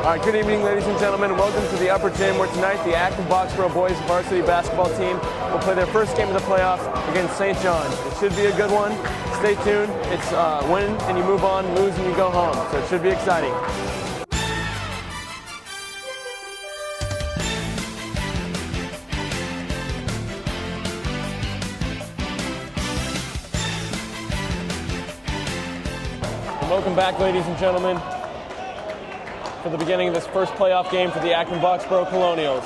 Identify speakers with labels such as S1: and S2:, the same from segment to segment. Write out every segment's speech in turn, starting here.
S1: All right, good evening, ladies and gentlemen, and welcome to the Upper Gym, where tonight the Acton-Boxborough boys varsity basketball team will play their first game of the playoffs against St. John's. It should be a good one. Stay tuned. It's win and you move on, lose and you go home. So it should be exciting. And welcome back, ladies and gentlemen, for the beginning of this first playoff game for the Acton-Boxborough Colonials.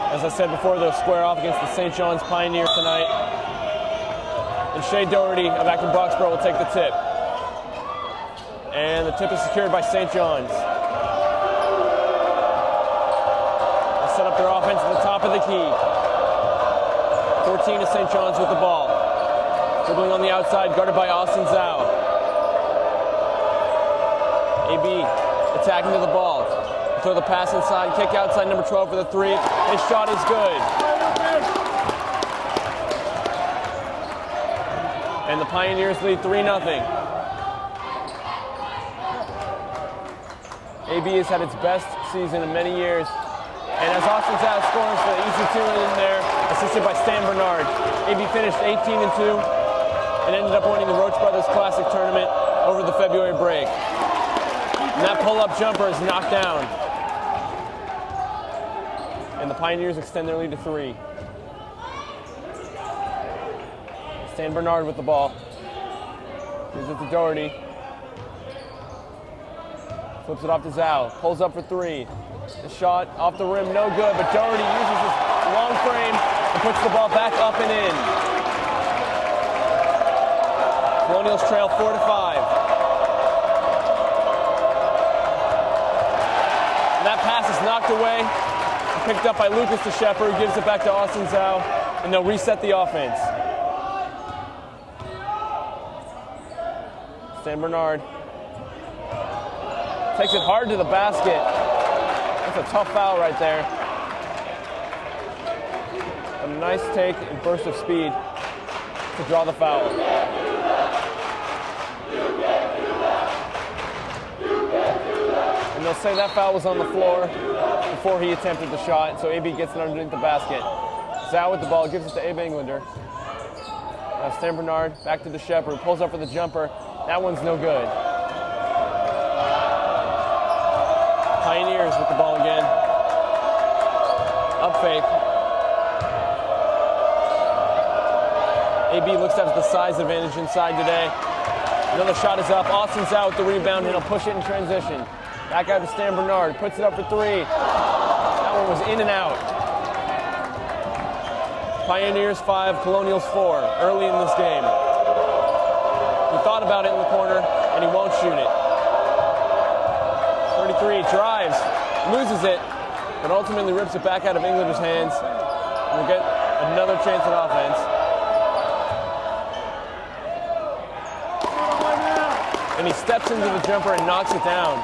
S1: As I said before, they'll square off against the St. John's Pioneers tonight. And Shea Doherty of Acton-Boxborough will take the tip. And the tip is secured by St. John's. They'll set up their offense at the top of the key. 14 is St. John's with the ball. Dribbling on the outside, guarded by Austin Zhao. AB attacking to the ball. Throw the pass inside, kick outside, number 12 for the three. His shot is good. And the Pioneers lead 3-0. AB has had its best season in many years. And as Austin Zhao scores the easy two in there, assisted by Stan Bernard. AB finished 18-2 and ended up winning the Roach Brothers Classic tournament over the February break. And that pull-up jumper is knocked down. And the Pioneers extend their lead to 3. Stan Bernard with the ball. Gives it to Doherty. Flips it off to Zhao. Pulls up for 3. The shot off the rim, no good, but Doherty uses his long frame and puts the ball back up and in. Colonials trail 4-5. And that pass is knocked away. Picked up by Lucas DeShepper, who gives it back to Austin Zhao, and they'll reset the offense. Stan Bernard takes it hard to the basket. That's a tough foul right there. A nice take and burst of speed to draw the foul. And they'll say that foul was on the floor before he attempted the shot, so AB gets it underneath the basket. Zhao with the ball, gives it to Abe Englander. Now Stan Bernard, back to DeShepper, pulls up for the jumper. That one's no good. Pioneers with the ball again. Up fake. AB looks to have the size advantage inside today. Another shot is up. Austin Zhao with the rebound, and he'll push it in transition. Back out to Stan Bernard, puts it up for 3. That one was in and out. Pioneers 5, Colonials 4, early in this game. He thought about it in the corner, and he won't shoot it. 33, drives, loses it, but ultimately rips it back out of Englander's hands. We'll get another chance at offense. And he steps into the jumper and knocks it down.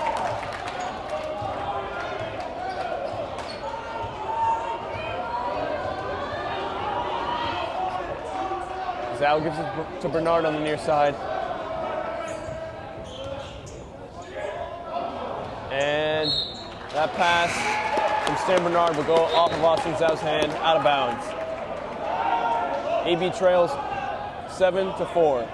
S1: Zhao gives it to Bernard on the near side. And that pass from Stan Bernard will go off of Austin Zhao's hand, out of bounds. AB trails 7-4.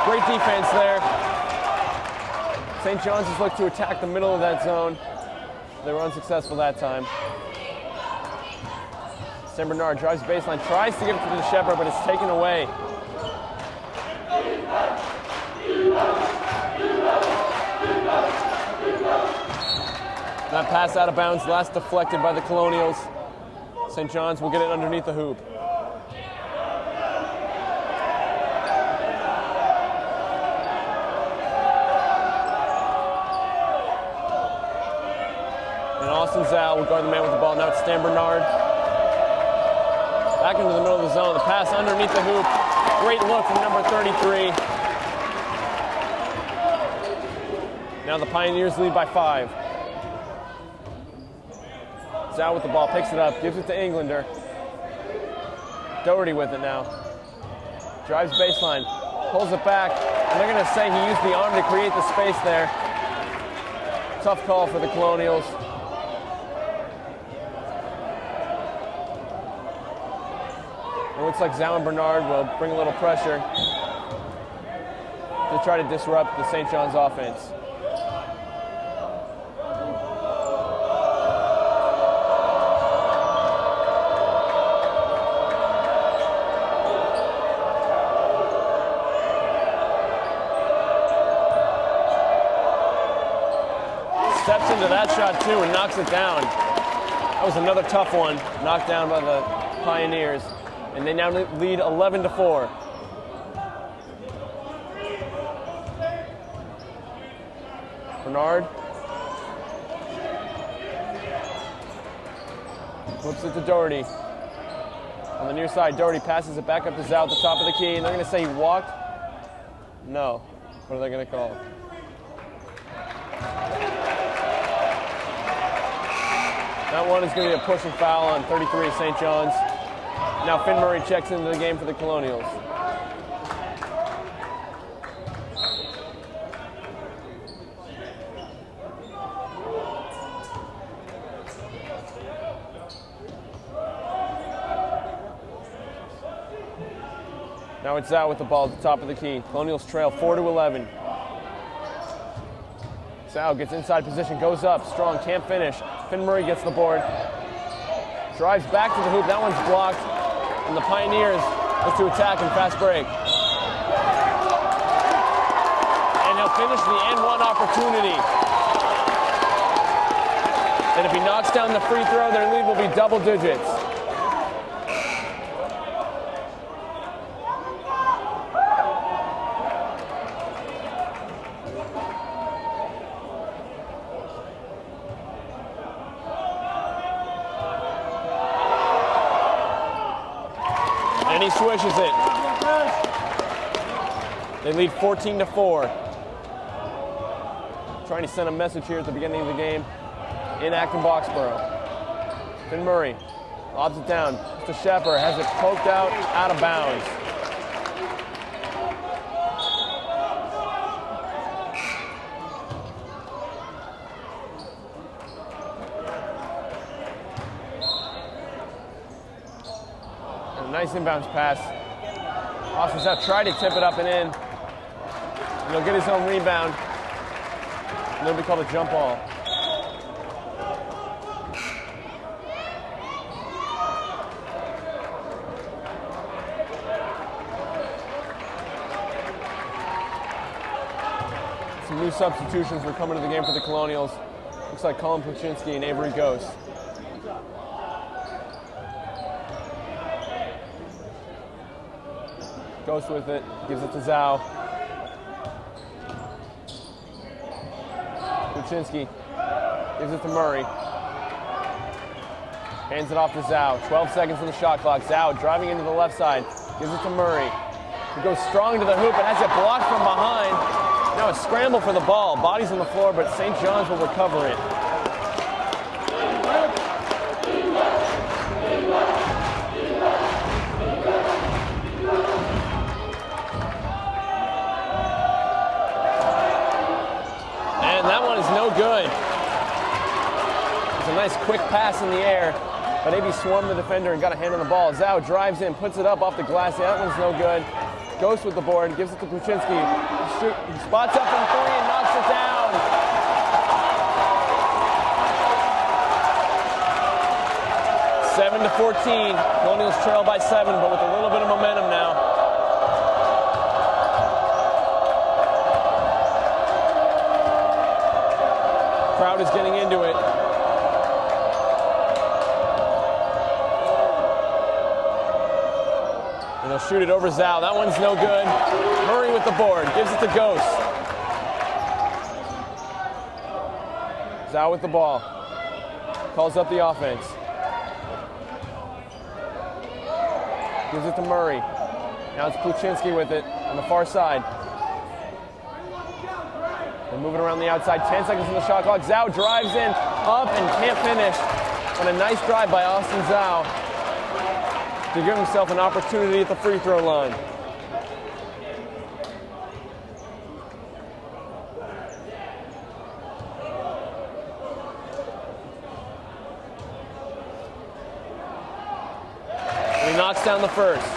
S1: Great defense there. St. John's has looked to attack the middle of that zone. They were unsuccessful that time. Stan Bernard drives baseline, tries to give it to DeShepper, but it's taken away. That pass out of bounds, last deflected by the Colonials. St. John's will get it underneath the hoop. Austin Zhao will guard the man with the ball. Now it's Stan Bernard. Back into the middle of the zone. The pass underneath the hoop. Great look from number 33. Now the Pioneers lead by 5. Zhao with the ball, picks it up, gives it to Englander. Doherty with it now. Drives baseline, pulls it back, and they're going to say he used the arm to create the space there. Tough call for the Colonials. It looks like Zhao and Bernard will bring a little pressure to try to disrupt the St. John's offense. Steps into that shot too and knocks it down. That was another tough one, knocked down by the Pioneers. And they now lead 11-4. Bernard flips it to Doherty. On the near side, Doherty passes it back up to Zhao at the top of the key, and they're going to say he walked. No. What are they going to call? That one is going to be a pushing foul on 33 St. John's. Now Finn Murray checks into the game for the Colonials. Now it's Zhao with the ball at the top of the key. Colonials trail 4-11. Zhao gets inside position, goes up, strong, can't finish. Finn Murray gets the board. Drives back to the hoop, that one's blocked. And the Pioneers look to attack and fast break. And he'll finish the and-one opportunity. And if he knocks down the free throw, their lead will be double digits. And he swishes it. They lead 14-4. Trying to send a message here at the beginning of the game in Acton-Boxborough. Finn Murray lobs it down to Shepard, has it poked out of bounds. Nice inbounds pass. Austin's out, tried to tip it up and in. And he'll get his own rebound. And it'll be called a jump ball. Some new substitutions were coming to the game for the Colonials. Looks like Colin Puczynski and Avery Ghost. Ghost with it, gives it to Zhao. Puczynski gives it to Murray. Hands it off to Zhao. 12 seconds on the shot clock. Zhao driving into the left side, gives it to Murray. He goes strong to the hoop and has it blocked from behind. Now a scramble for the ball. Body's on the floor, but St. John's will recover it. No good. It's a nice quick pass in the air, but AB swarmed the defender and got a hand on the ball. Zhao drives in, puts it up off the glass. That one's no good. Ghost with the board, gives it to Puczynski. He spots up from three and knocks it down. Seven to 14. Colonials trail by 7, but with a little bit of momentum now. Crowd is getting into it. And they'll shoot it over Zhao. That one's no good. Murray with the board, gives it to Ghost. Zhao with the ball. Calls up the offense. Gives it to Murray. Now it's Puczynski with it on the far side. They're moving around the outside, 10 seconds on the shot clock. Zhao drives in, up, and can't finish. on a nice drive by Austin Zhao to give himself an opportunity at the free throw line. And he knocks down the first.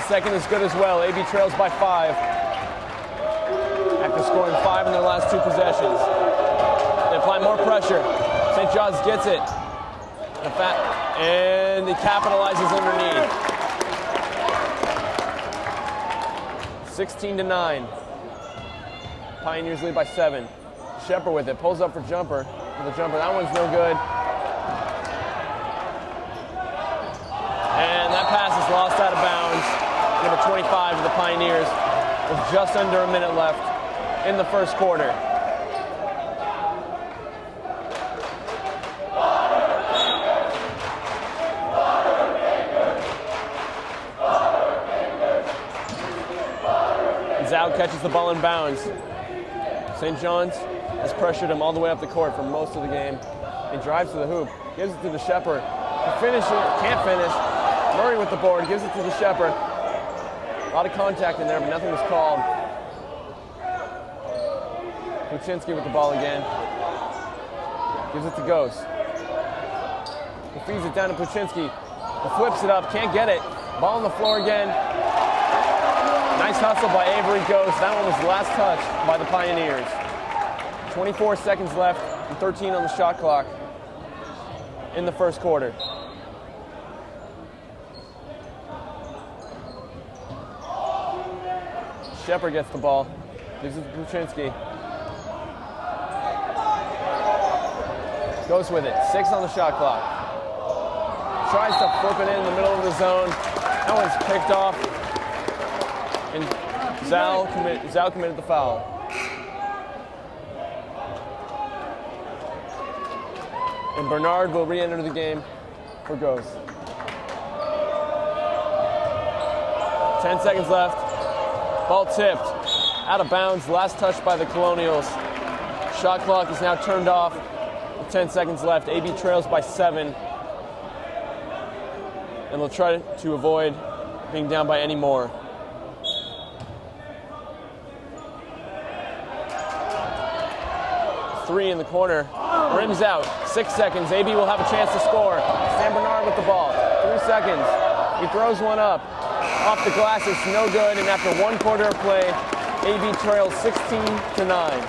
S1: Second is good as well. AB trails by 5 after scoring 5 in their last 2 possessions. They apply more pressure. St. John's gets it. And he capitalizes underneath. 16-9. Pioneers lead by 7. Shepard with it. Pulls up for jumper. With a jumper. That one's no good. And that pass is lost out of bounds. Number 25 of the Pioneers with just under a minute left in the first quarter. Zhao catches the ball in bounds. St. John's has pressured him all the way up the court for most of the game. He drives to the hoop, gives it to the Shepard. To finish it, can't finish. Murray with the board, gives it to the Shepard. A lot of contact in there, but nothing was called. Puchinski with the ball again. Gives it to Ghost. He feeds it down to Puchinski. He flips it up, can't get it. Ball on the floor again. Nice hustle by Avery Ghost. That one was the last touch by the Pioneers. 24 seconds left and 13 on the shot clock in the first quarter. Shepard gets the ball, gives it to Puchinski. Goes with it, 6 on the shot clock. Tries to flip it in the middle of the zone. That one's picked off. And Zhao committed the foul. And Bernard will re-enter the game for Ghost. 10 seconds left. Ball tipped, out of bounds, last touch by the Colonials. Shot clock is now turned off with 10 seconds left. AB trails by 7. And they'll try to avoid being down by any more. Three in the corner, rims out, 6 seconds. AB will have a chance to score. San Bernard with the ball, 3 seconds. He throws one up. Off the glass, it's no good, and after 1 quarter of play, AB trails 16-9.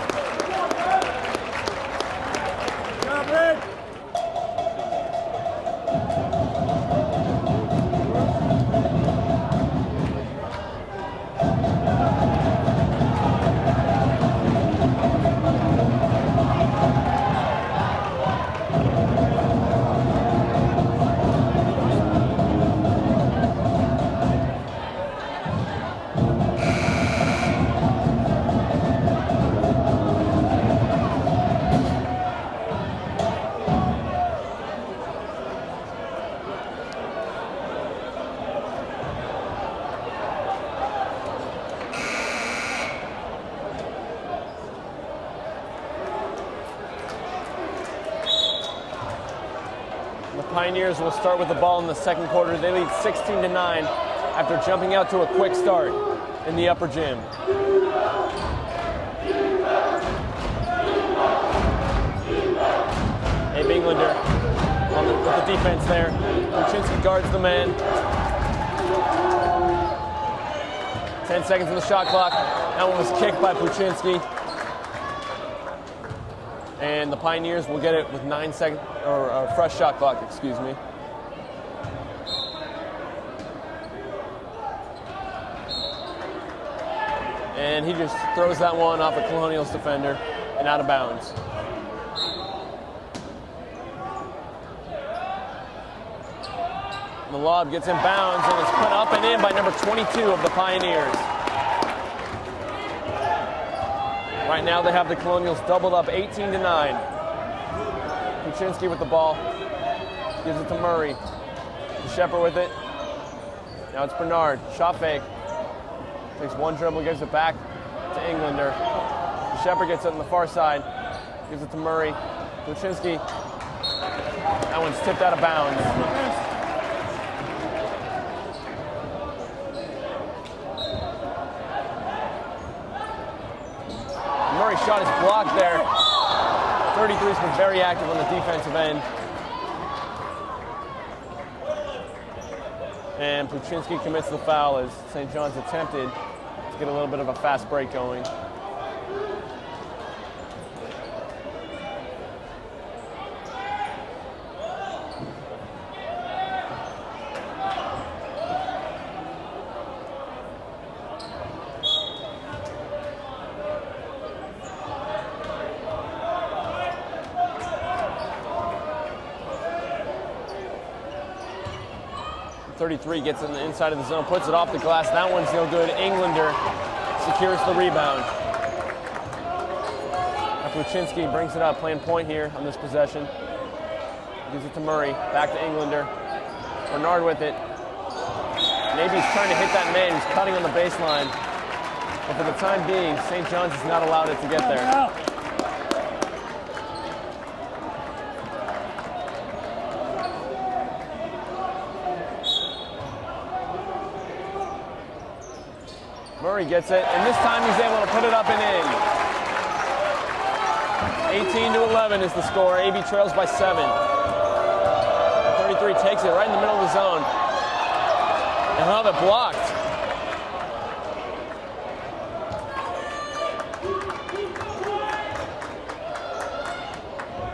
S1: Pioneers will start with the ball in the second quarter. They lead 16-9 after jumping out to a quick start in the upper gym. Abe Englander with the defense there. Puchinski guards the man. 10 seconds on the shot clock. That one was kicked by Puchinski. And the Pioneers will get it with 9 seconds, or a fresh shot clock, excuse me. And he just throws that one off a Colonials defender and out of bounds. The lob gets in bounds and is put up and in by number 22 of the Pioneers. Right now they have the Colonials doubled up 18-9. Puchinski with the ball. gives it to Murray. Shepard with it. Now it's Bernard. Shot fake. Takes one dribble, gives it back to Englander. Shepard gets it on the far side. Gives it to Murray. Kluczynski. That one's tipped out of bounds. Murray's shot is blocked there. 33's been very active on the defensive end. And Kluczynski commits the foul as St. John's attempted to get a little bit of a fast break going. .33 gets in the inside of the zone, puts it off the glass. That one's no good. Englander secures the rebound. Kluczynski brings it up, playing point here on this possession. Gives it to Murray, back to Englander. Bernard with it. Maybe he's trying to hit that man. He's cutting on the baseline. But for the time being, St. John's has not allowed it to get there. Murray gets it, and this time he's able to put it up and in. 18-11 is the score. AB trails by 7. 33 takes it right in the middle of the zone. And he'll have it blocked.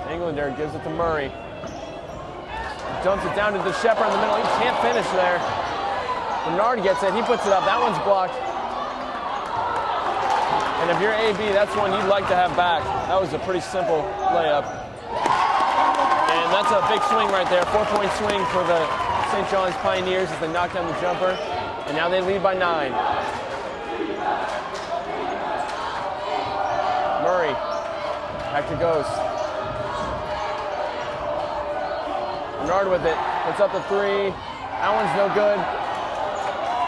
S1: Englander gives it to Murray. Dumps it down to the Shepard in the middle. He can't finish there. Bernard gets it. He puts it up. That one's blocked. And if you're AB, that's one you'd like to have back. That was a pretty simple layup. And that's a big swing right there. 4-point swing for the St. John's Pioneers as they knock down the jumper. And now they lead by 9. Murray, back to Ghost. Bernard with it, puts up the 3. That one's no good.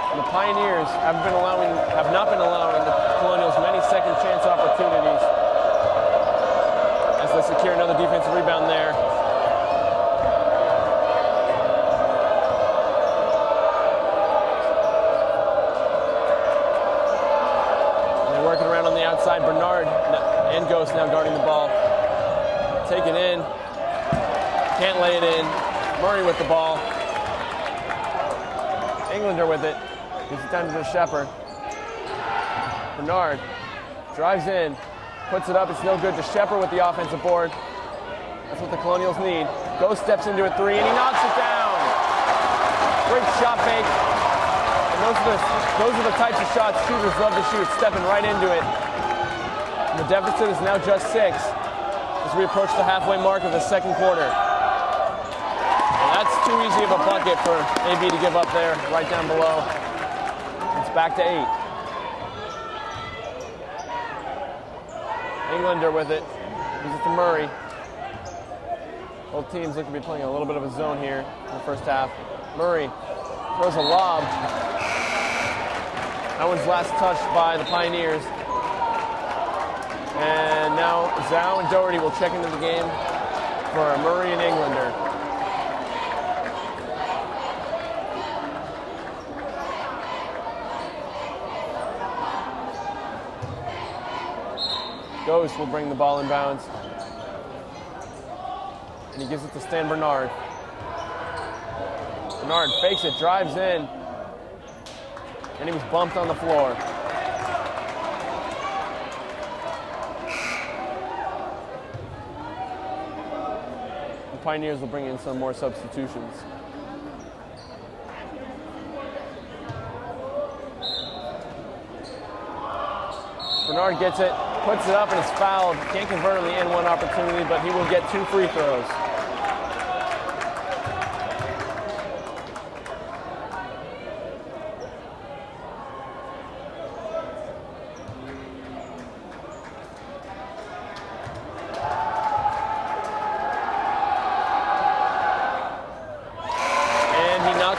S1: And the Pioneers have not been allowing the Colonials many second chance opportunities as they secure another defensive rebound there. And they're working around on the outside. Bernard and Ghost now guarding the ball. Take it in. Can't lay it in. Murray with the ball. Englander with it. Gives it down to the Shepard. Bernard drives in, puts it up. It's no good. To Shepard with the offensive board. That's what the Colonials need. Ghost steps into a 3 and he knocks it down. Great shot fake. And those are the types of shots shooters love to shoot, stepping right into it. And the deficit is now just 6 as we approach the halfway mark of the second quarter. And that's too easy of a bucket for AB to give up there, right down below. It's back to 8. Englander with it. Gives it to Murray. Both teams look to be playing a little bit of a zone here in the first half. Murray throws a lob. That one's last touched by the Pioneers. And now Zhao and Doherty will check into the game for Murray and Englander. Ghost will bring the ball in bounds. And he gives it to Stan Bernard. Bernard fakes it, drives in. And he was bumped on the floor. The Pioneers will bring in some more substitutions. Bernard gets it, puts it up, and is fouled. Can't convert on the N1 opportunity, but he will get 2 free throws.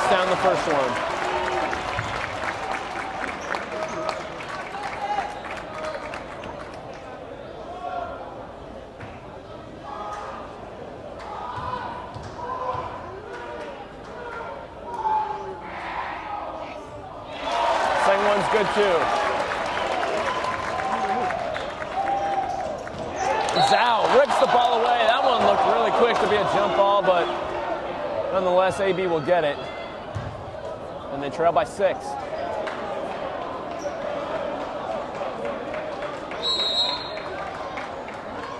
S1: down the first one. Second one's good too. Zhao rips the ball away. That one looked really quick to be a jump ball, but nonetheless, AB will get it. And they trail by 6.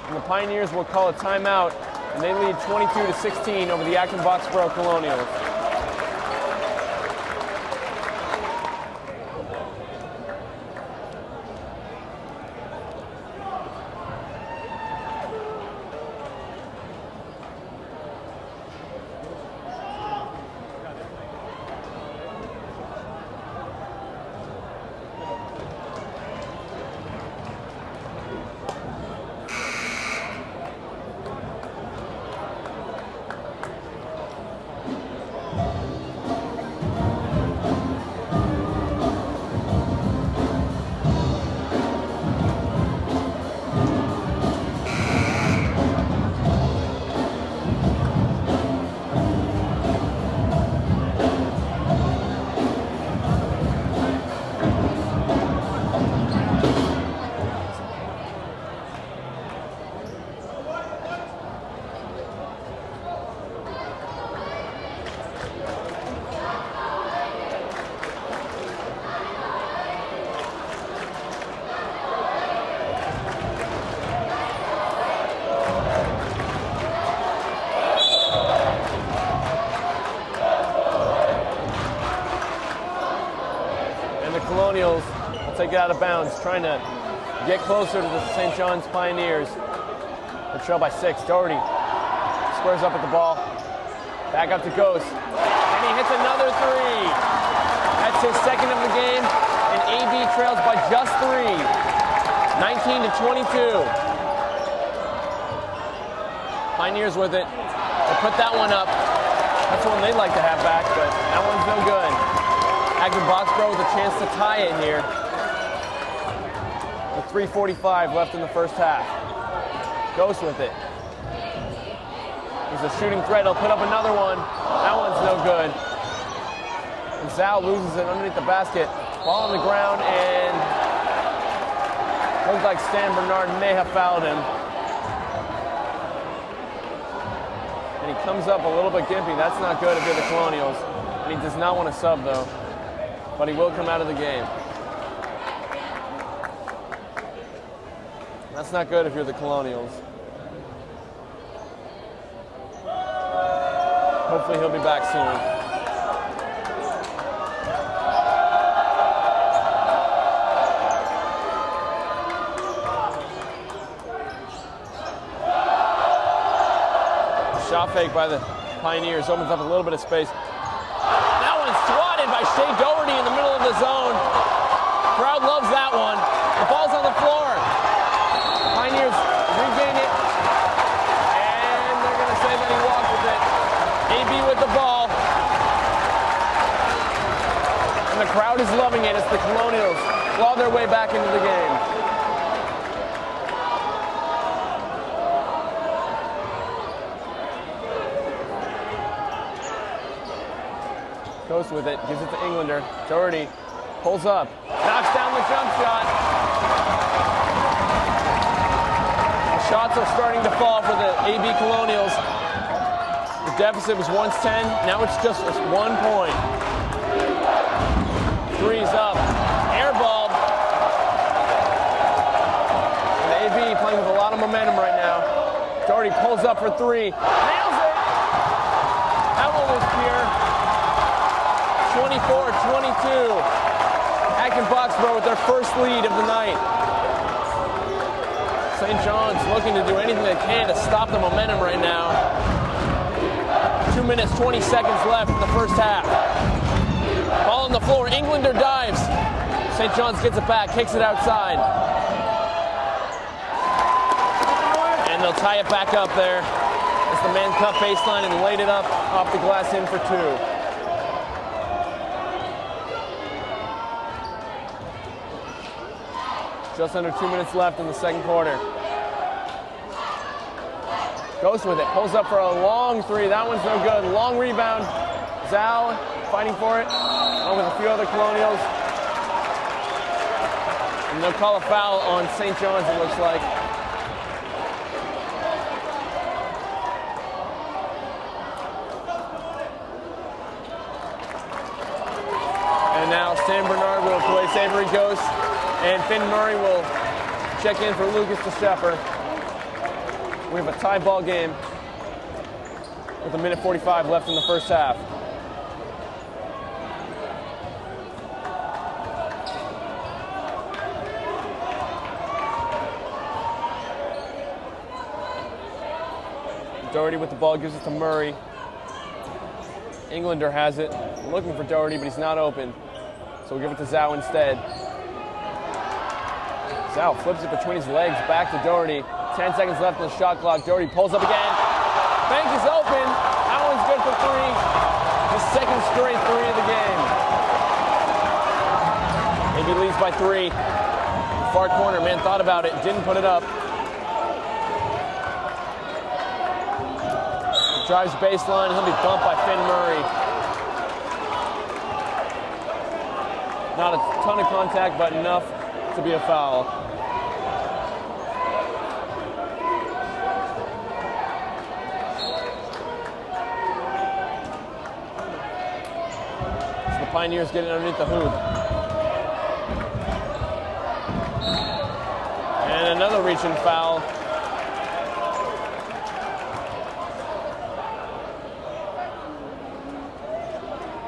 S1: And the Pioneers will call a timeout, and they lead 22-16 over the Acton-Boxborough Colonials. Colonials will take it out of bounds, trying to get closer to the St. John's Pioneers. They trail by 6. Doherty squares up at the ball. Back up to Ghost. And he hits another 3. That's his second of the game. And AB trails by just 3. 19-22. Pioneers with it. They put that one up. That's one they'd like to have back, but that one's no good. Acton-Boxborough with a chance to tie it here. With 3:45 left in the first half. Ghost with it. He's a shooting threat. He'll put up another one. That one's no good. And Zhao loses it underneath the basket. Ball on the ground, and looks like Stan Bernard may have fouled him. And he comes up a little bit gimpy. That's not good if you're the Colonials. And he does not want to sub, though. But he will come out of the game. That's not good if you're the Colonials. Hopefully he'll be back soon. Shot fake by the Pioneers opens up a little bit of space. That one's swatted by Shea Doherty in the middle of the zone. Crowd loves that one. The ball's on the floor. Pioneers regain it, and they're going to say that he walked with it. AB with the ball. And the crowd is loving it as the Colonials claw their way back into the game. Goes with it, gives it to Englander. Doherty pulls up, knocks down the jump shot. The shots are starting to fall for the AB Colonials. The deficit was once 10, now it's just 1 point. Three's up, airballed. And AB playing with a lot of momentum right now. Doherty pulls up for 3, nails it. That one was pure. 24-22. Acton-Boxborough with their first lead of the night. St. John's looking to do anything they can to stop the momentum right now. 2 minutes, 20 seconds left in the first half. Ball on the floor, Englander dives. St. John's gets it back, kicks it outside. And they'll tie it back up there as the man cut baseline and laid it up off the glass in for 2. Just under 2 minutes left in the second quarter. Goes with it, pulls up for a long three. That one's no good. Long rebound. Zhao fighting for it, along with a few other Colonials. And they'll call a foul on St. John's, it looks like. And now San Bernard will place Avery Ghost, and Finn Murray will check in for Lucas DeShepard. We have a tie ball game with 1:45 left in the first half. Doherty with the ball, gives it to Murray. Englander has it. We're looking for Doherty, but he's not open. So we'll give it to Zhao instead. Zhao flips it between his legs, back to Doherty. 10 seconds left in the shot clock. Doherty pulls up again. Bank is open. That one's good for three. The second straight three of the game. Maybe leads by three. Far corner, man thought about it, didn't put it up. Drives baseline, he'll be bumped by Finn Murray. Not a ton of contact, but enough to be a foul. So the Pioneers getting underneath the hoop. And another reaching foul.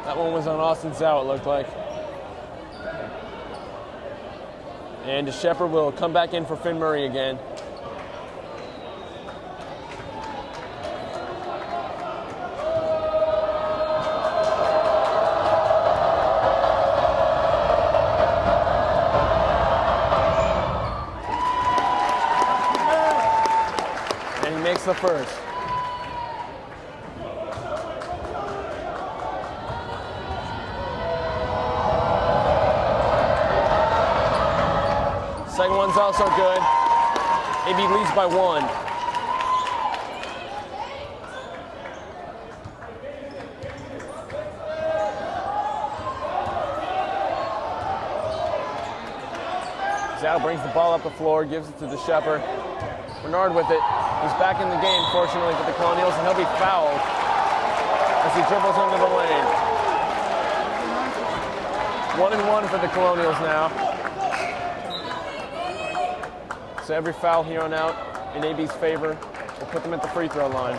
S1: That one was on Austin Zhao, it looked like. And DeShepard will come back in for Finn Murray again. And he makes the first. Second one's also good. AB leads by one. Zhao brings the ball up the floor, gives it to DeShepard. Bernard with it. He's back in the game, fortunately, for the Colonials, and he'll be fouled as he dribbles into the lane. 1-1 for the Colonials now. So every foul here on out in AB's favor will put them at the free throw line.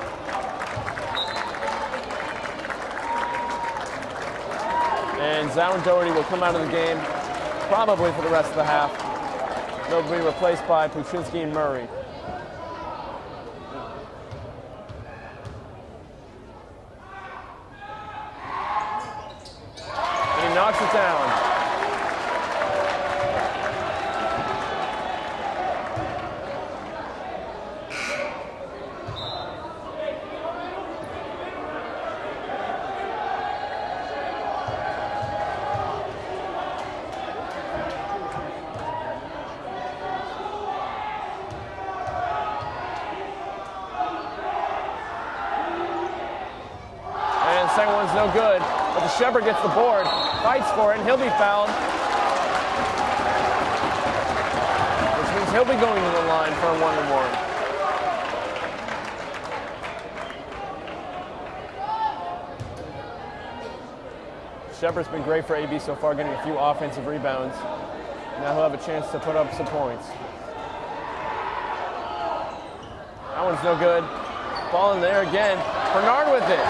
S1: And Zhao and Doherty will come out of the game probably for the rest of the half. They'll be replaced by Puchinski and Murray. And he knocks it down. Second one's no good, but DeShepard gets the board, fights for it, and he'll be fouled. Which means he'll be going to the line for a 1-1. DeShepard's been great for AB so far, getting a few offensive rebounds. Now he'll have a chance to put up some points. That one's no good. Ball in there again. Bernard with it.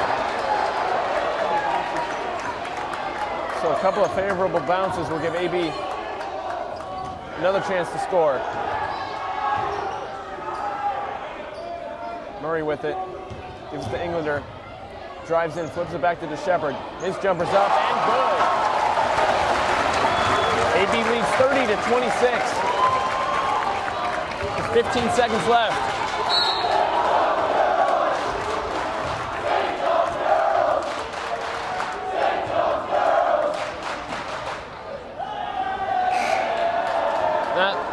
S1: So a couple of favorable bounces will give AB another chance to score. Murray with it, gives it to Englander, drives in, flips it back to DeShepard. His jumper's up and good. AB leads 30-26. With 15 seconds left.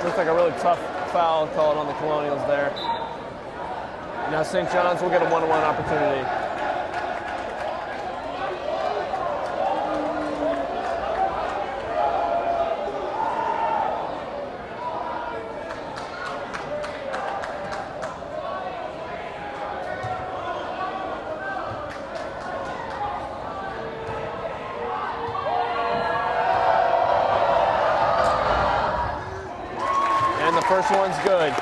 S1: Looks like a really tough foul called on the Colonials there. Now St. John's will get a one-on-one opportunity. And the first one's good.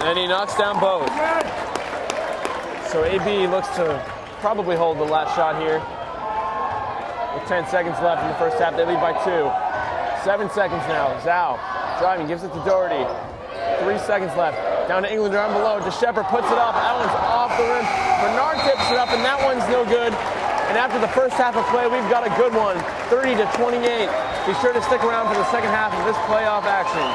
S1: And he knocks down both. So AB looks to probably hold the last shot here. With 10 seconds left in the first half, they lead by 2. 7 seconds now. Zhao driving, gives it to Doherty. 3 seconds left. Down to England down below. DeShepard puts it up. That one's off the rim. Bernard tips it up, and that one's no good. And after the first half of play, we've got a good one. 30-28. Be sure to stick around for the second half of this playoff action.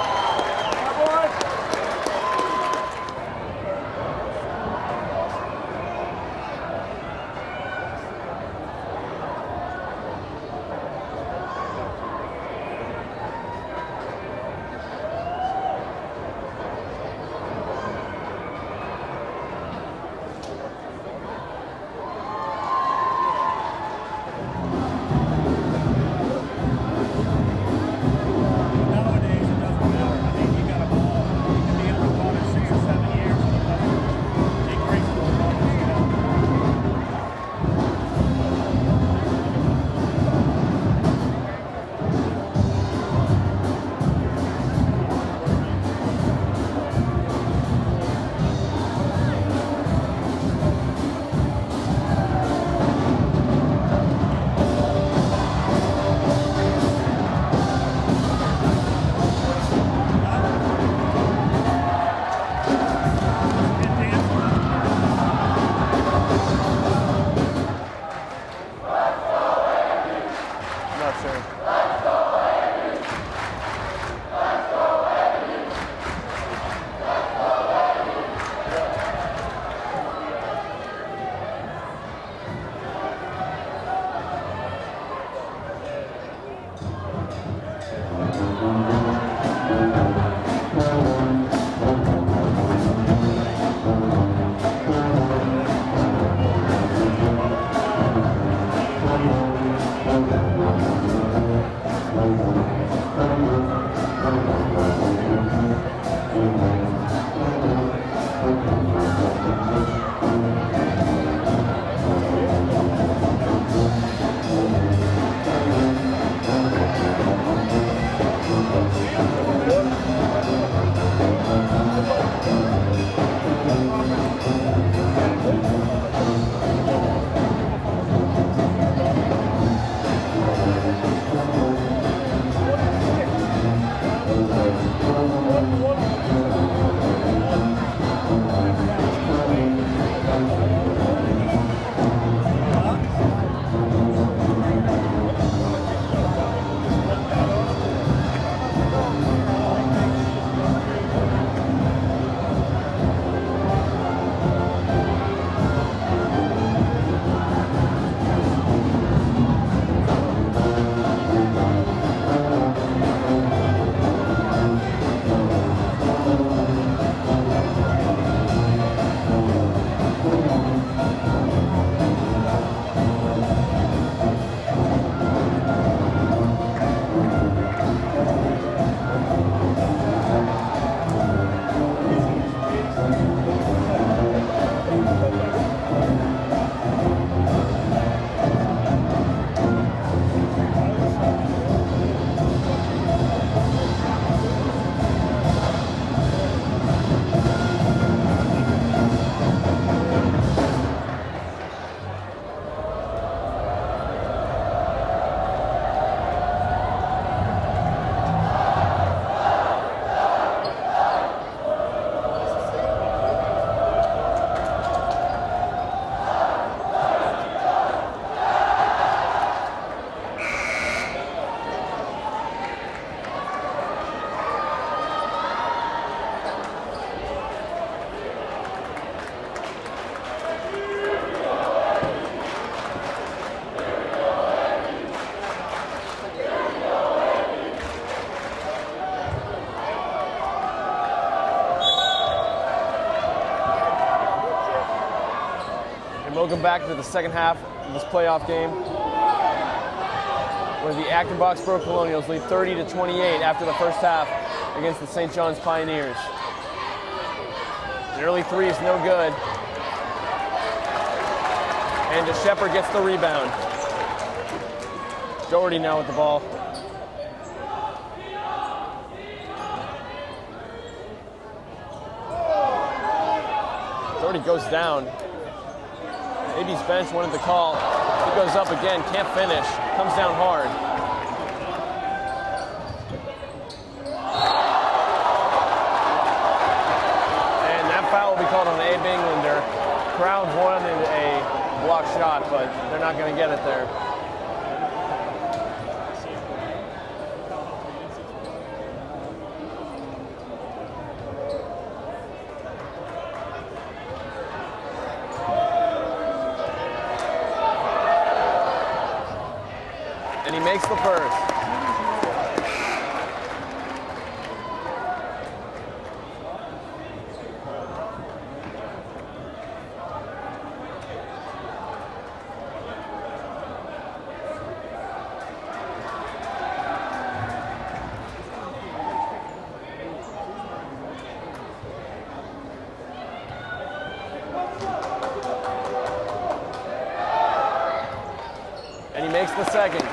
S1: And welcome back to the second half of this playoff game, where the Acton-Boxborough Colonials lead 30-28 after the first half against the St. John's Pioneers. An early three is no good. And DeShepard gets the rebound. Doherty now with the ball. Doherty goes down. AB's bench wanted the call. He goes up again, can't finish. Comes down hard. And that foul will be called on Abe Englander. Crowd wanted a block shot, but they're not going to get it there. And he makes the first. And he makes the second.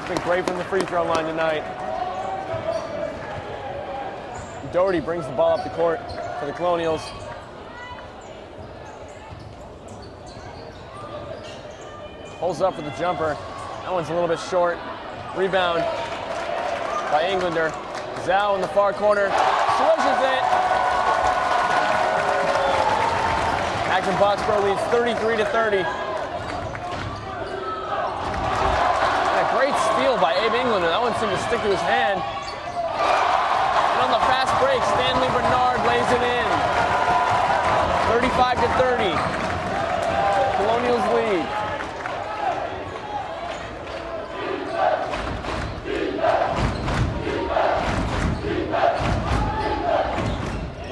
S1: He's been great from the free throw line tonight. Doherty brings the ball up the court for the Colonials. Pulls up for the jumper. That one's a little bit short. Rebound by Englander. Zhao in the far corner. Swishes it. Acton-Boxborough leads 33-30. Great steal by Abe Englander. That one seemed to stick to his hand. And on the fast break, Stanley Bernard lays it in. 35-30. Colonials lead.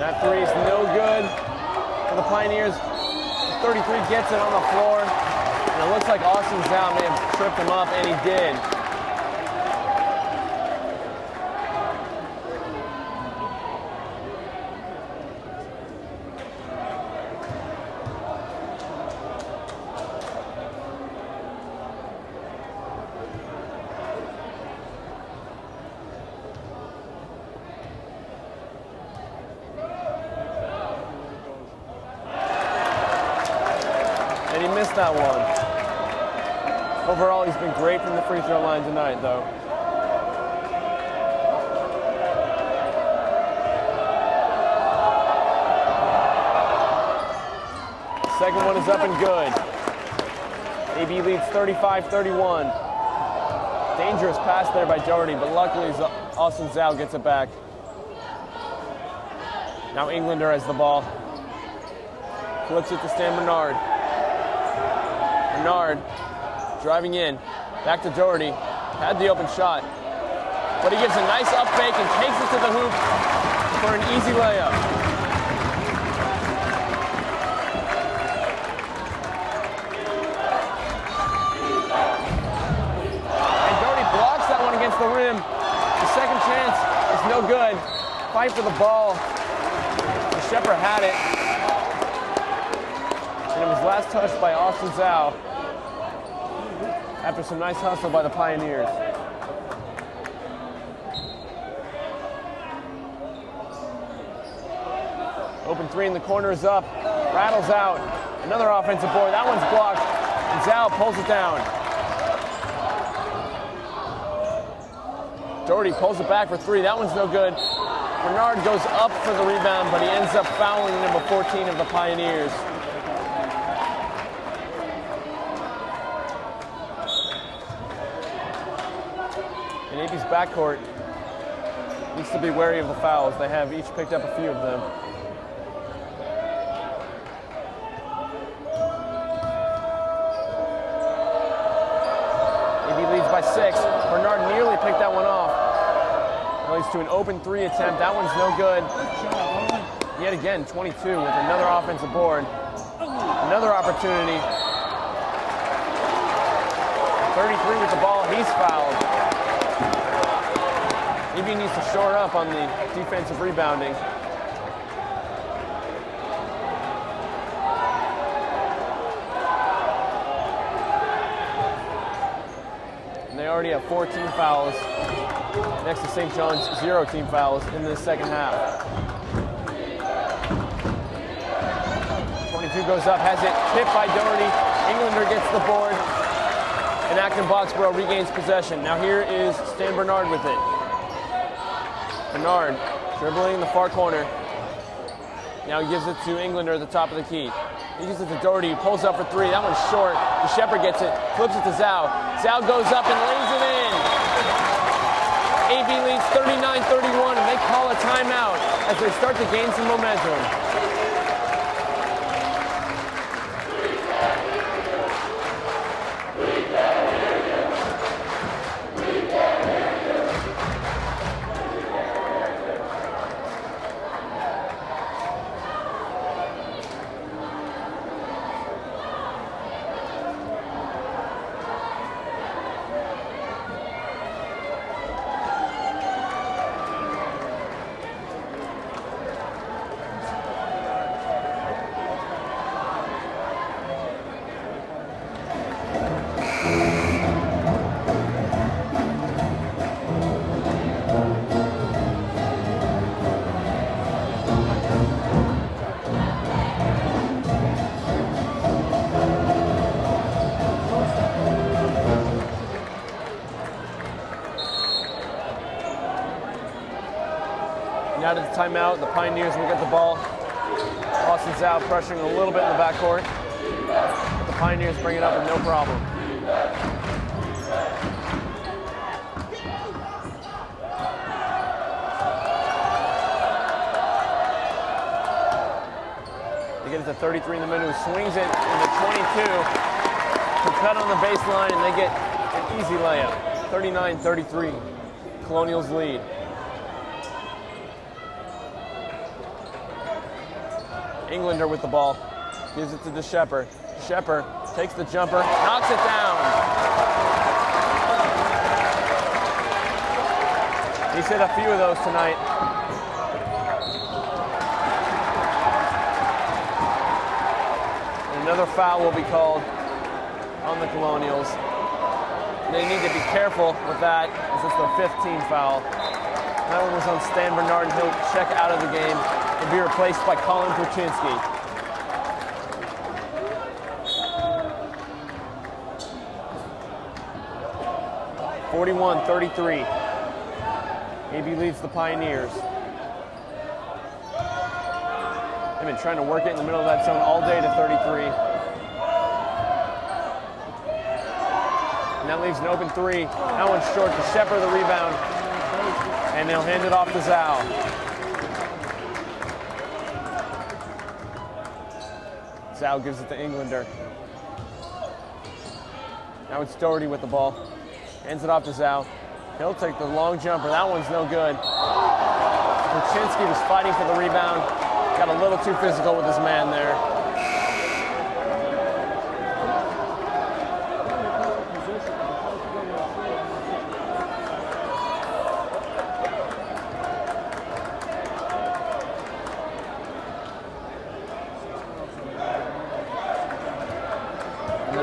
S1: That three is no good for the Pioneers. 33 gets it on the floor. And it looks like Austin Zhao may have tripped him up, and he did. And he missed that one. Overall, he's been great from the free throw line tonight, though. Second one is up and good. AB leads 35-31. Dangerous pass there by Doherty, but luckily Austin Zhao gets it back. Now Englander has the ball. Flips it to Stan Bernard. Bernard driving in, back to Doherty, had the open shot, but he gives a nice up fake and takes it to the hoop for an easy layup. And Doherty blocks that one against the rim. The second chance is no good. Fight for the ball. DeShepard had it. And it was last touched by Austin Zhao after some nice hustle by the Pioneers. Open three in the corner is up. Rattles out. Another offensive board. That one's blocked. And Zhao pulls it down. Doherty pulls it back for three. That one's no good. Bernard goes up for the rebound, but he ends up fouling number 14 of the Pioneers. And AB's backcourt needs to be wary of the fouls. They have each picked up a few of them. AB leads by 6. Bernard nearly picked that one off. That leads to an open three attempt. That one's no good. Yet again, 22 with another offensive board. Another opportunity. 33 with the ball, he's fouled. AB needs to shore up on the defensive rebounding. And they already have 14 fouls. Next to St. John's, 0 team fouls in the second half. 22 goes up, has it tipped by Doherty. Englander gets the board, and Acton-Boxborough regains possession. Now here is Stan Bernard with it. Bernard dribbling in the far corner. Now he gives it to Englander at the top of the key. He gives it to Doherty, he pulls up for 3. That one's short. The Shepherd gets it, flips it to Zhao. Zhao goes up and lays it in. AB leads 39-31, and they call a timeout as they start to gain some momentum. Out of the timeout, the Pioneers will get the ball. Austin's out, pressuring a little bit in the backcourt. But the Pioneers bring it up with no problem. They get it to 33 in the middle, who swings it into 22 to cut on the baseline, and they get an easy layup. 39-33, Colonials lead. Englander with the ball, gives it to the Shepherd. Shepherd takes the jumper, knocks it down. He's hit a few of those tonight. And another foul will be called on the Colonials. They need to be careful with that, as it's the 5th team foul. That one was on Stan Bernard, and he'll check out of the game. He'll be replaced by Colin Kuczynski. (41-33). AB leads the Pioneers. They've been trying to work it in the middle of that zone all day to 33. And that leaves an open 3. That one's short to Shepherd the rebound. And they'll hand it off to Zhao. Zhao gives it to Englander. Now it's Doherty with the ball. Hands it off to Zhao. He'll take the long jumper. That one's no good. Kuczynski was fighting for the rebound. Got a little too physical with his man there.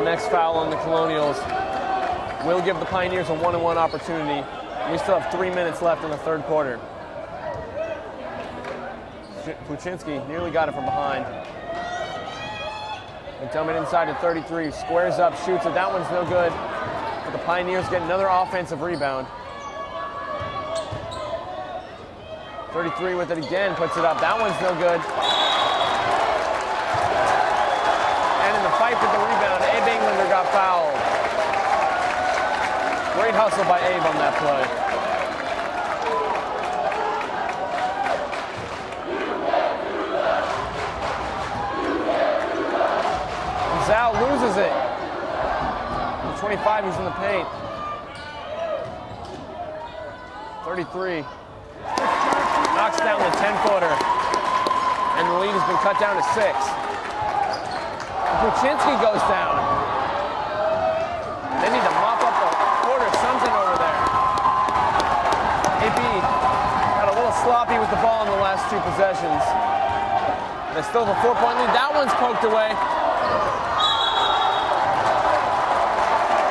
S1: Next foul on the Colonials will give the Pioneers a 1-on-1 opportunity. We still have 3 minutes left in the third quarter. Kuczynski nearly got it from behind. And Tillman inside at 33, squares up, shoots it. That one's no good. But the Pioneers get another offensive rebound. 33 with it again, puts it up. That one's no good. Fight for the rebound. Abe Englander got fouled. Great hustle by Abe on that play. And Zhao loses it. The 25 who's in the paint. 33. Knocks down the 10-footer. And the lead has been cut down to 6. Puchinski goes down. They need to mop up the quarter, something over there. AB got a little sloppy with the ball in the last two possessions. They still have a 4-point lead. That one's poked away.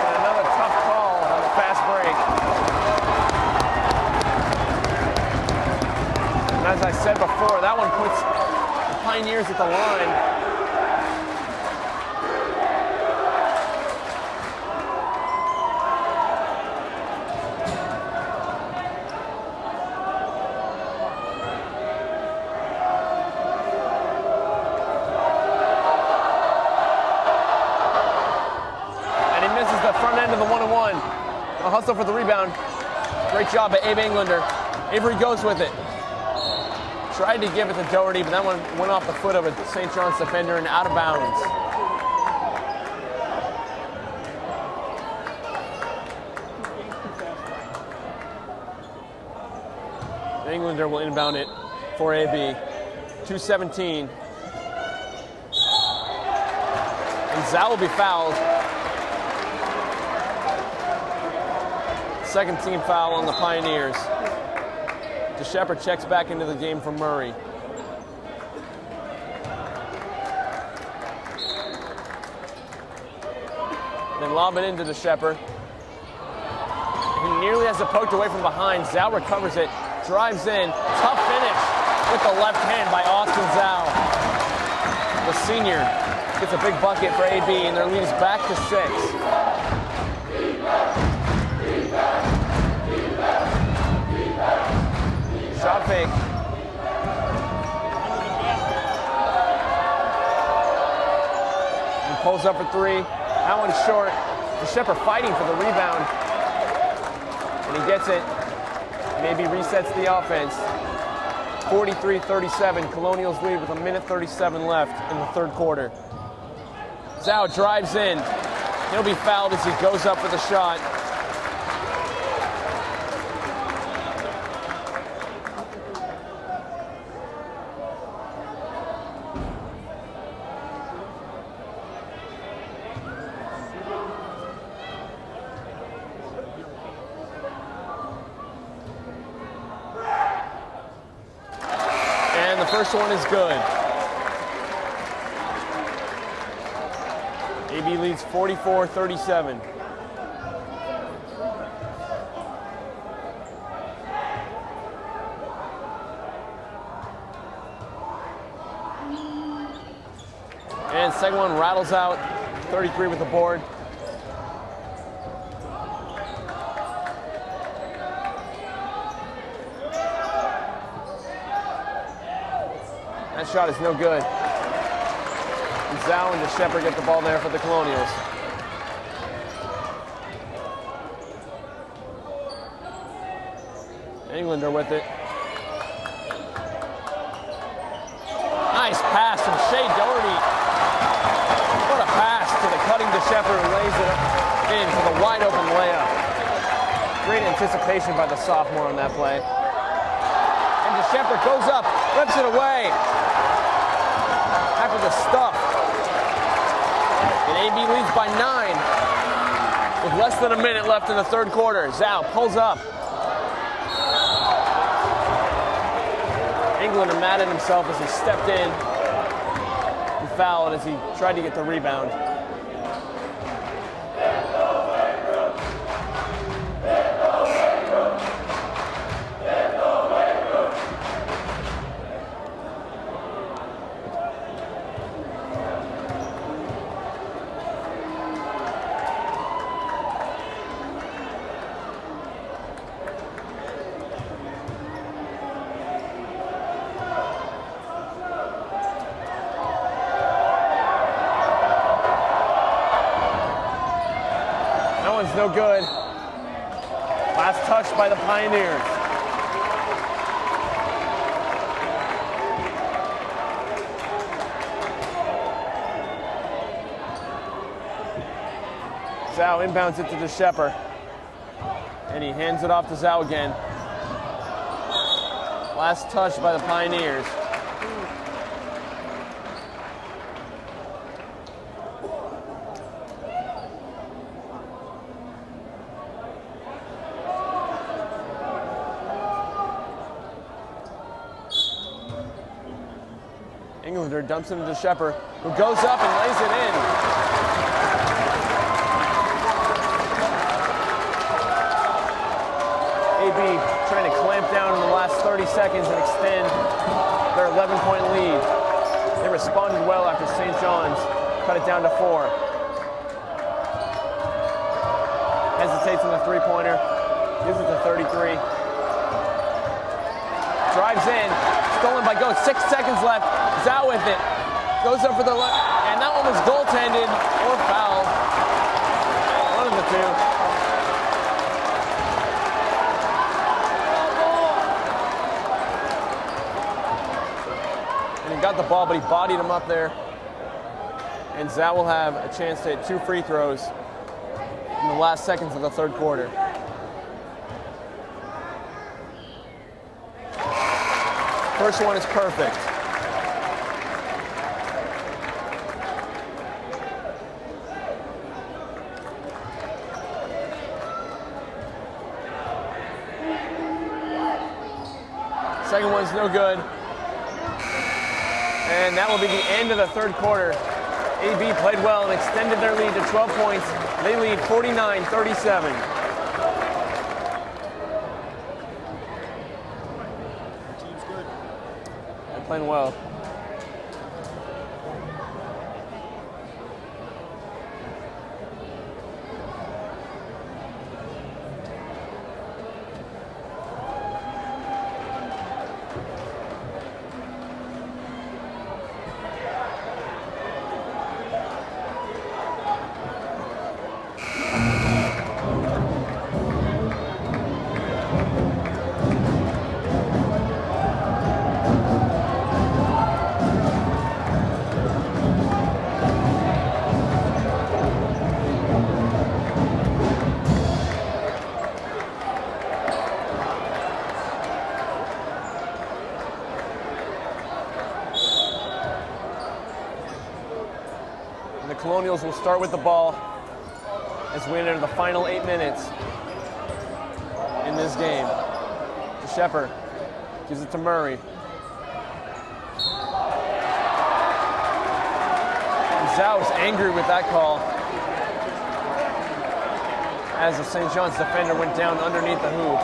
S1: And another tough call on the fast break. And as I said before, that one puts the Pioneers at the line. A hustle for the rebound. Great job by Abe Englander. Avery goes with it. Tried to give it to Doherty, but that one went off the foot of a St. John's defender and out of bounds. Englander will inbound it for AB. 2:17. And Zhao will be fouled. Second team foul on the Pioneers. DeShepard checks back into the game for Murray. Then lob it into DeShepard. He nearly has it poked away from behind. Zhao recovers it, drives in. Tough finish with the left hand by Austin Zhao. The senior gets a big bucket for AB, and their lead is back to 6. Shot fake. He pulls up for 3. That one's short. DeShepard fighting for the rebound. And he gets it. Maybe resets the offense. 43-37. Colonials lead with 1:37 left in the third quarter. Zhao drives in. He'll be fouled as he goes up for the shot. First one is good. AB leads 44-37. And second one rattles out. 33 with the board. That shot is no good. And Zhao and DeShepard get the ball there for the Colonials. Englander with it. Nice pass from Shea Doherty. What a pass to the cutting DeShepard, who lays it in for the wide open layup. Great anticipation by the sophomore on that play. And DeShepard goes up, rips it away. After the stuff. And AB leads by 9 with less than a minute left in the third quarter. Zhao pulls up. Englander mad at himself as he stepped in and fouled as he tried to get the rebound. No good. Last touch by the Pioneers. Zhao inbounds it to DeShepard. And he hands it off to Zhao again. Last touch by the Englander dumps it into Shepard, who goes up and lays it in. AB trying to clamp down in the last 30 seconds and extend their 11-point lead. They responded well after St. John's cut it down to 4. Hesitates on the three-pointer, gives it to 33. Drives in, stolen by Go. 6 seconds left. Zhao with it. Goes up for the left, and that one was goaltended or fouled. One of the two. And he got the ball, but he bodied him up there. And Zhao will have a chance to hit 2 free throws in the last seconds of the third quarter. First one is perfect. Second one's no good. And that will be the end of the third quarter. AB played well and extended their lead to 12 points. They lead 49-37. Playing well. Colonials will start with the ball as we enter the final 8 minutes in this game. To Shepard, gives it to Murray. And Zhao was angry with that call as the St. John's defender went down underneath the hoop.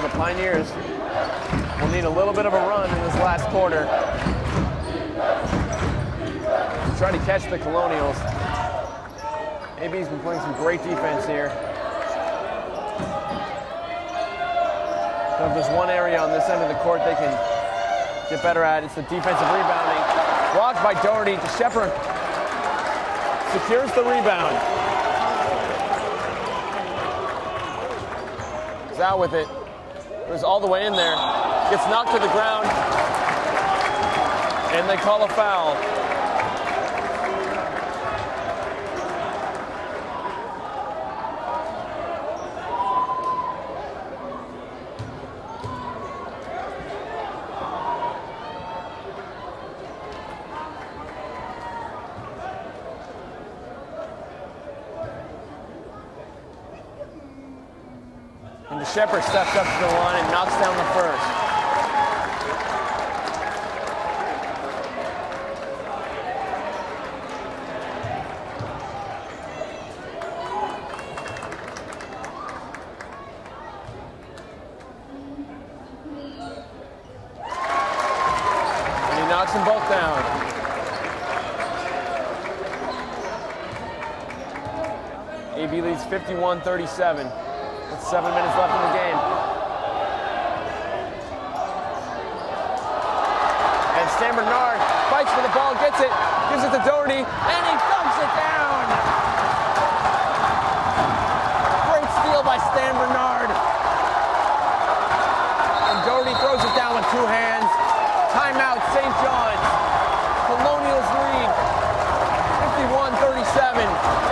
S1: The Pioneers will need a little bit of a run in this last quarter to try to catch the Colonials. AB's been playing some great defense here. So if there's one area on this end of the court they can get better at, it's the defensive rebounding. Blocked by Doherty to Shepard. Secures the rebound. Zhao with it. Goes all the way in there, gets knocked to the ground, and they call a foul. And Shepard steps up to the line and knocks down the first. And he knocks them both down. AB leads 51-37. With 7 minutes left in the game. And Stan Bernard fights for the ball, gets it, gives it to Doherty, and he dumps it down. Great steal by Stan Bernard. And Doherty throws it down with 2 hands. Timeout, St. John's. Colonials lead 51-37.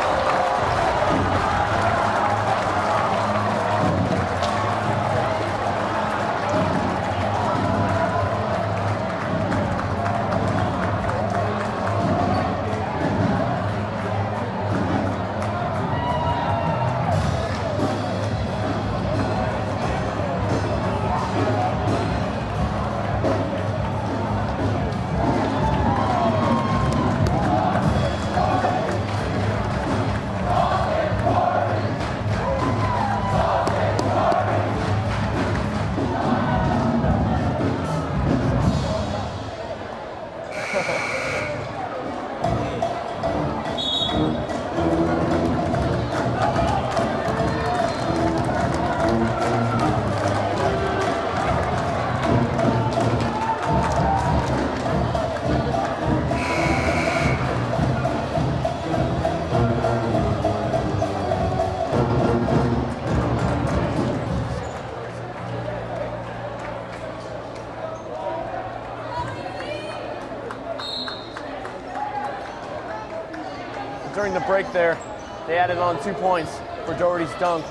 S1: during the break there, they added on 2 points for Doherty's dunk.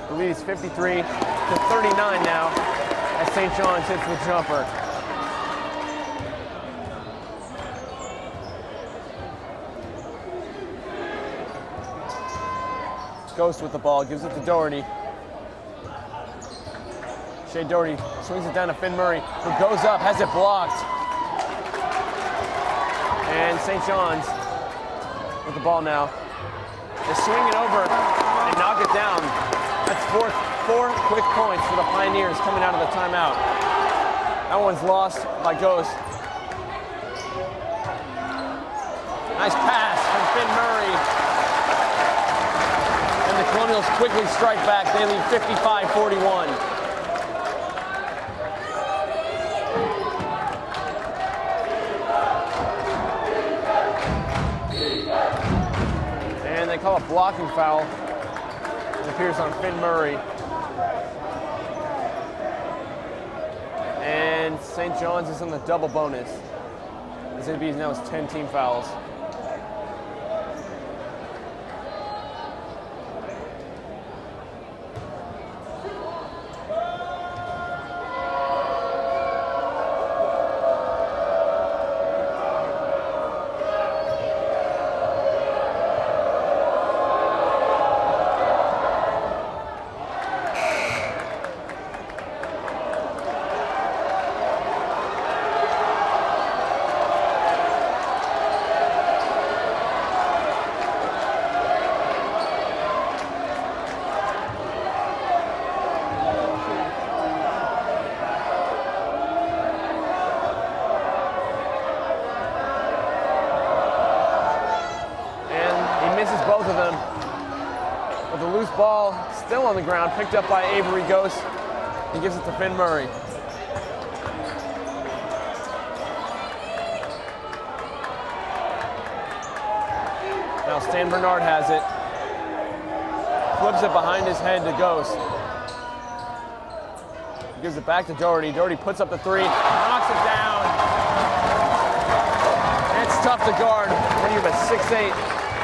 S1: The lead is 53 to 39 now as St. John's hits the jumper. Ghost with the ball, gives it to Doherty. Shea Doherty swings it down to Finn Murray, who goes up, has it blocked. And St. John's with the ball now. They swing it over and knock it down. That's four quick points for the Pioneers coming out of the timeout. That one's lost by Ghost. Nice pass from Finn Murray. And the Colonials quickly strike back. They lead 55-41. And they call a blocking foul. It appears on Finn Murray. And St. John's is on the double bonus. This AB now has 10 team fouls. Ball still on the ground, picked up by ABRHS. He gives it to Finn Murray. Now Stan Bernard has it. Flips it behind his head to Ghost. He gives it back to Doherty. Doherty puts up the three, knocks it down. And it's tough to guard when you have a 6'8"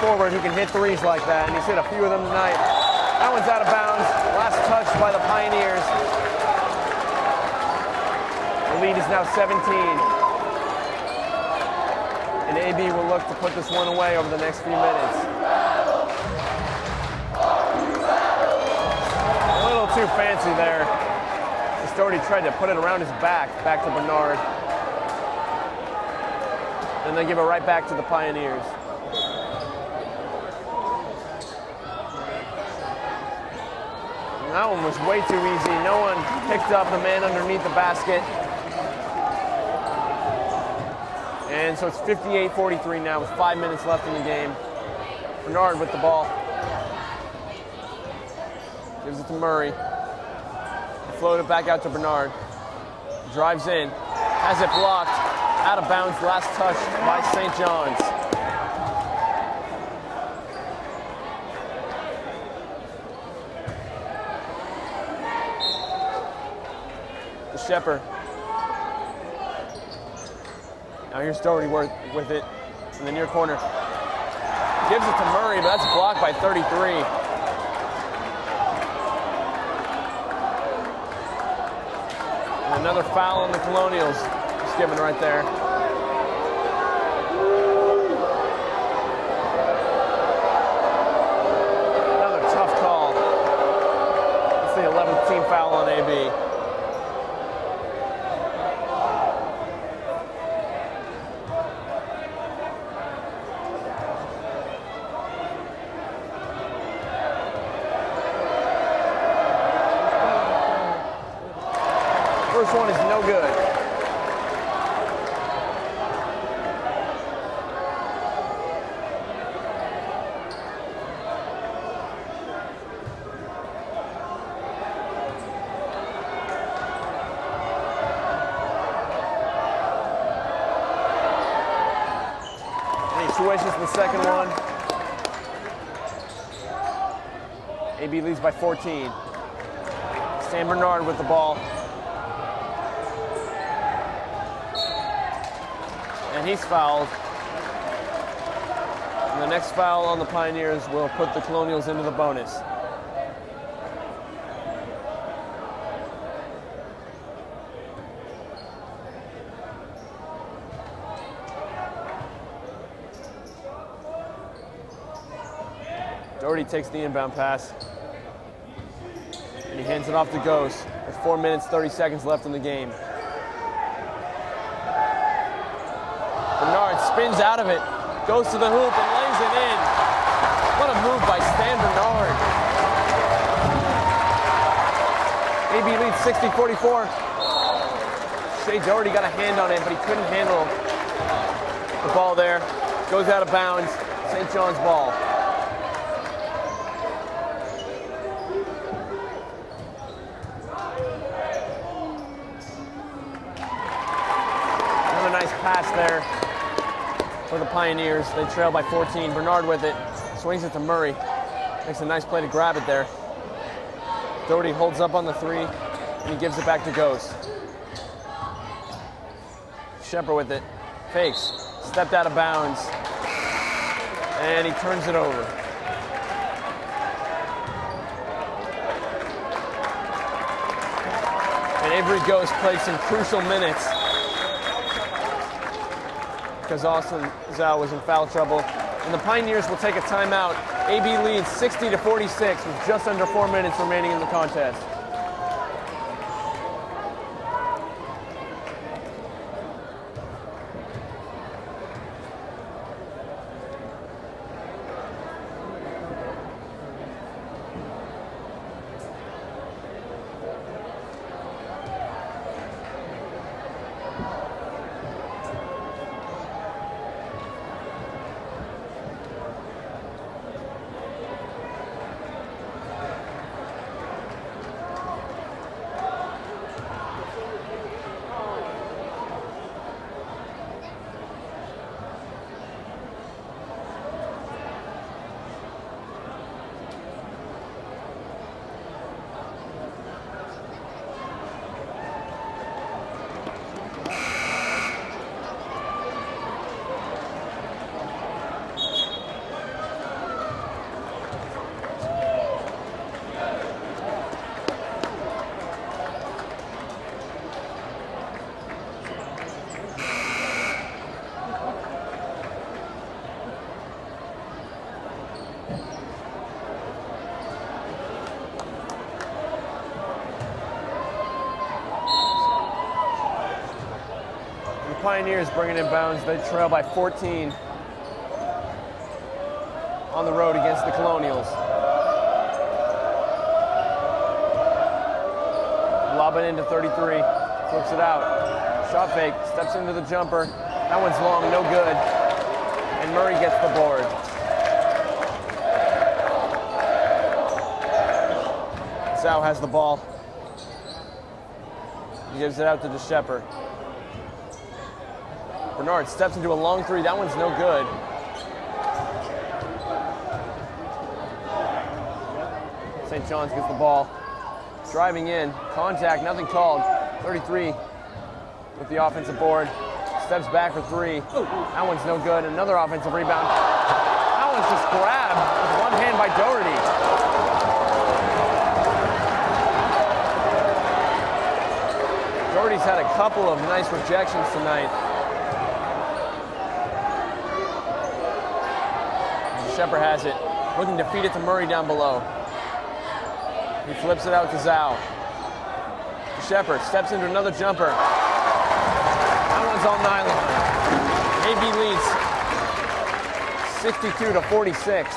S1: forward who can hit threes like that, and he's hit a few of them tonight. That one's out of bounds. Last touch by the Pioneers. The lead is now 17. And AB will look to put this one away over the next few minutes. A little too fancy there. Doherty tried to put it around his back to Bernard. Then they give it right back to the Pioneers. That one was way too easy. No one picked up the man underneath the basket. And so it's 58-43 now with 5 minutes left in the game. Bernard with the ball. Gives it to Murray. Float it back out to Bernard. Drives in. Has it blocked. Out of bounds. Last touch by St. John's. Shepard. Now here's Doherty with it in the near corner. Gives it to Murray, but that's blocked by 33. And another foul on the Colonials. Just given right there. Another tough call. It's the 11th team foul on AB. First one is no good. And he switches the second one. AB leads by 14. Stan Bernard with the ball. And he's fouled. And the next foul on the Pioneers will put the Colonials into the bonus. Doherty takes the inbound pass, and he hands it off to Ghost. There's 4 minutes, 30 seconds left in the game. Bernard spins out of it, goes to the hoop and lays it in. What a move by Stan Bernard. AB leads 60-44. Shea Doherty got a hand on it, but he couldn't handle the ball there. Goes out of bounds, St. John's ball. Pass there for the Pioneers. They trail by 14. Bernard with it, swings it to Murray. Makes a nice play to grab it there. Doherty holds up on the three, and he gives it back to Ghost. Shepard with it, fakes, stepped out of bounds, and he turns it over. And Avery Ghost played some crucial minutes because Austin Zhao was in foul trouble. And the Pioneers will take a timeout. AB leads 60-46 with just under 4 minutes remaining in the contest. Pioneers bringing in bounds. They trail by 14 on the road against the Colonials. Lob it into 33, flips it out. Shot fake, steps into the jumper. That one's long, no good. And Murray gets the board. Zhao has the ball. He gives it out to DeShepard. Bernard steps into a long three. That one's no good. St. John's gets the ball. Driving in. Contact, nothing called. 33 with the offensive board. Steps back for three. That one's no good. Another offensive rebound. That one's just grabbed with one hand by Doherty. Doherty's had a couple of nice rejections tonight. Shepard has it, looking to feed it to Murray down below. He flips it out to Zhao. Shepard steps into another jumper. That one's on nylon. AB leads 62-46.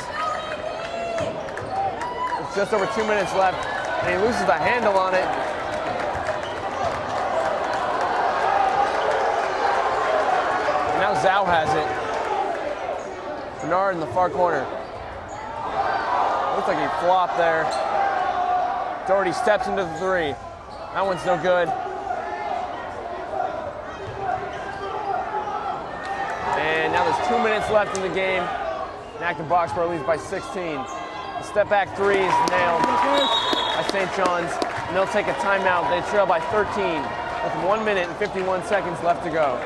S1: With just over 2 minutes left, and he loses the handle on it. And now Zhao has it. Bernard in the far corner. Looks like he flopped there. Doherty steps into the three. That one's no good. And now there's 2 minutes left in the game. Acton-Boxborough leads by 16. The step back three is nailed by St. John's. And they'll take a timeout. They trail by 13 with 1 minute and 51 seconds left to go.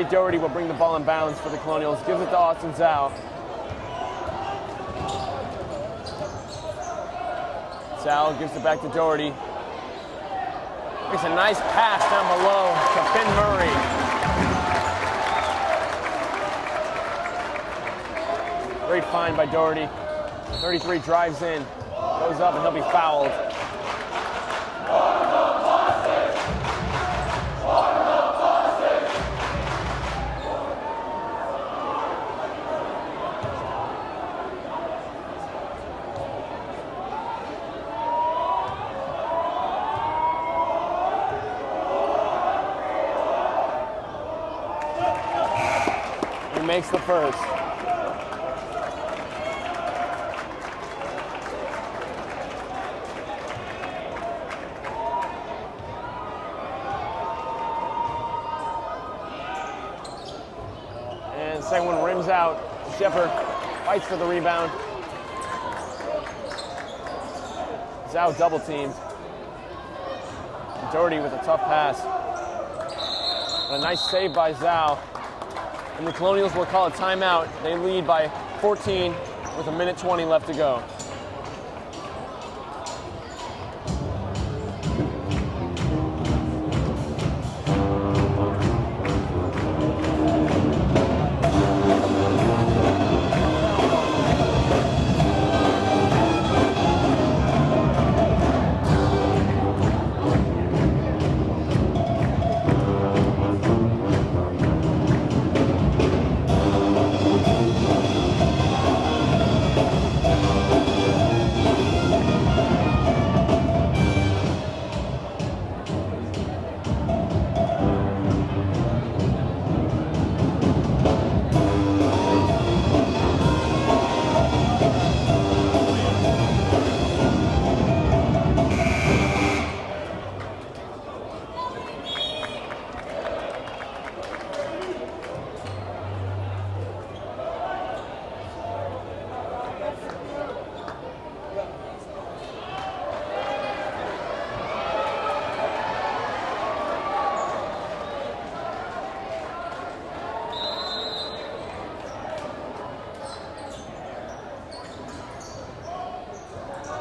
S1: Trey Doherty will bring the ball in bounds for the Colonials. Gives it to Austin Zhao. Zhao gives it back to Doherty. Makes a nice pass down below to Finn Murray. Great find by Doherty. 33 drives in, goes up, and he'll be fouled. He makes the first. Second one rims out. Shepard fights for the rebound. Zhao double teamed. Doherty with a tough pass. And a nice save by Zhao. And the Colonials will call a timeout. They lead by 14 with 1:20 left to go.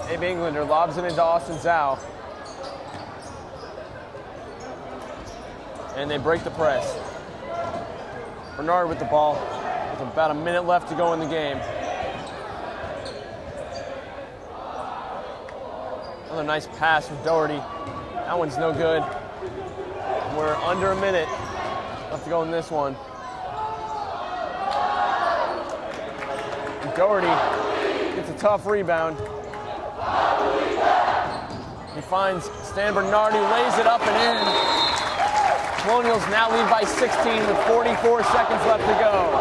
S1: Abe Englander lobs it into Austin Zhao. And they break the press. Bernard with the ball with about a minute left to go in the game. Another nice pass from Doherty. That one's no good. We're under a minute left to go in this one. And Doherty gets a tough rebound. He finds Stan Bernard, who lays it up and in. Colonials now lead by 16 with 44 seconds left to go.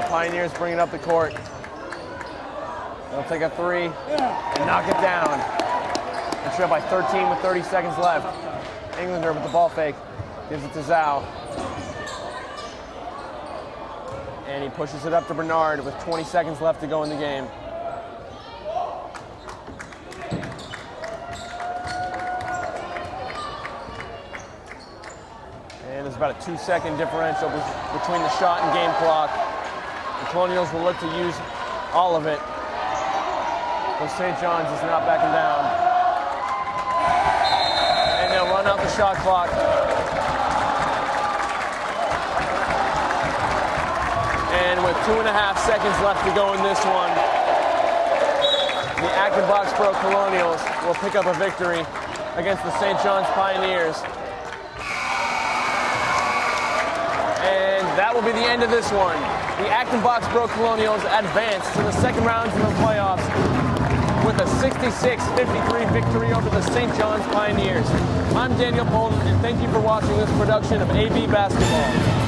S1: Pioneers bring it up the court. They'll take a three and knock it down. They're trailed by 13 with 30 seconds left. Englander with the ball fake. Gives it to Zhao. And he pushes it up to Bernard with 20 seconds left to go in the game. There's about a 2-second differential between the shot and game clock. The Colonials will look to use all of it. But St. John's is not backing down. And they'll run out the shot clock. And with 2.5 seconds left to go in this one, the Acton-Boxborough Colonials will pick up a victory against the St. John's Pioneers. And that will be the end of this one. The Acton-Boxborough Colonials advance to the second round of the playoffs with a 66-53 victory over the St. John's Pioneers. I'm Daniel Polden, and thank you for watching this production of AB Basketball.